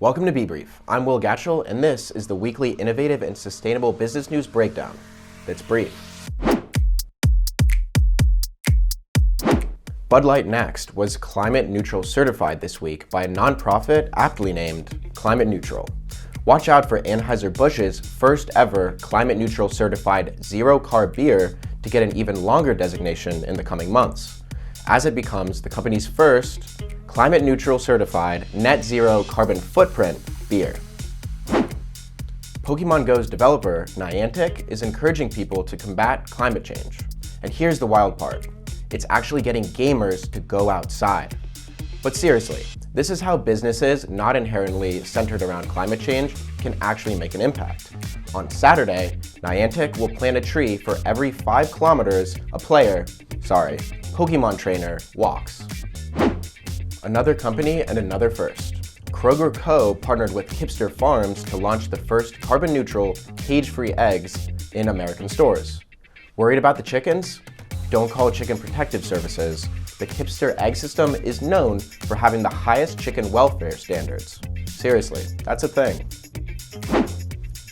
Welcome to Brief. I'm Will Gatchell, and this is the weekly innovative and sustainable business news breakdown. That's brief. Bud Light Next was climate neutral certified this week by a nonprofit aptly named Climate Neutral. Watch out for Anheuser-Busch's first ever climate neutral certified zero-carb beer to get an even longer designation in the coming months, as it becomes the company's first climate neutral certified net zero carbon footprint beer. Pokémon Go's developer, Niantic, is encouraging people to combat climate change. And here's the wild part. It's actually getting gamers to go outside. But seriously, this is how businesses not inherently centered around climate change can actually make an impact. On Saturday, Niantic will plant a tree for every 5 kilometers a Pokémon trainer walks. Another company and another first. Kroger Co. partnered with Kipster Farms to launch the first carbon-neutral, cage-free eggs in American stores. Worried about the chickens? Don't call Chicken Protective Services. The Kipster egg system is known for having the highest chicken welfare standards. Seriously, that's a thing.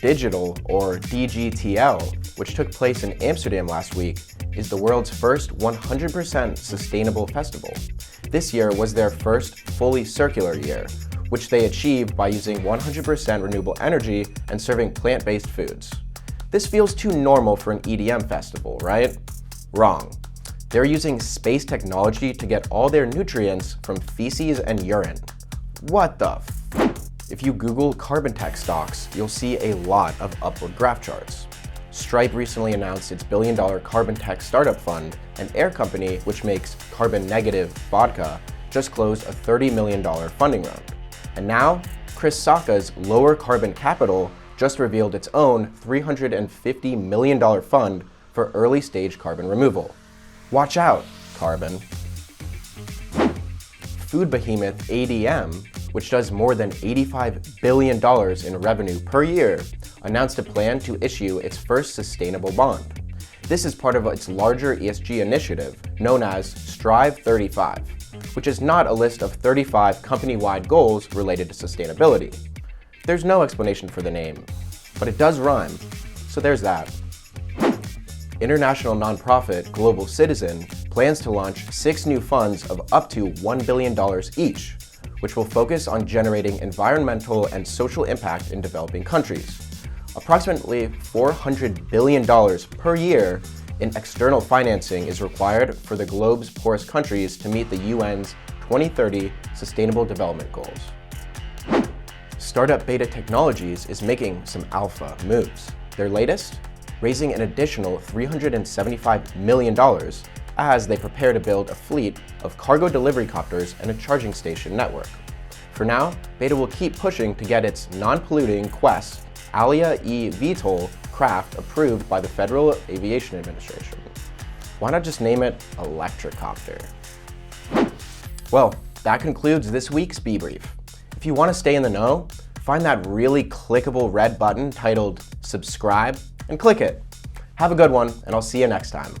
Digital, or DGTL, which took place in Amsterdam last week, is the world's first 100% sustainable festival. This year was their first fully circular year, which they achieved by using 100% renewable energy and serving plant-based foods. This feels too normal for an EDM festival, right? Wrong. They're using space technology to get all their nutrients from feces and urine. What the f? If you Google Carbontech stocks, you'll see a lot of upward graph charts. Stripe recently announced its billion-dollar Carbontech startup fund, and Air Company, which makes carbon-negative vodka, just closed a $30 million funding round. And now, Chris Sacca's Lower Carbon Capital just revealed its own $350 million fund for early-stage carbon removal. Watch out, carbon. Food behemoth ADM, which does more than $85 billion in revenue per year, announced a plan to issue its first sustainable bond. This is part of its larger ESG initiative known as Strive 35, which is not a list of 35 company-wide goals related to sustainability. There's no explanation for the name, but it does rhyme, so there's that. International nonprofit Global Citizen plans to launch 6 new funds of up to $1 billion each, which will focus on generating environmental and social impact in developing countries. Approximately $400 billion per year in external financing is required for the globe's poorest countries to meet the UN's 2030 Sustainable Development Goals. Startup Beta Technologies is making some alpha moves. Their latest? Raising an additional $375 million as they prepare to build a fleet of cargo delivery copters and a charging station network. For now, Beta will keep pushing to get its non-polluting Quest Alia eVTOL craft approved by the Federal Aviation Administration. Why not just name it Electrocopter? Well, that concludes this week's Brief. If you want to stay in the know, find that really clickable red button titled subscribe and click it. Have a good one, and I'll see you next time.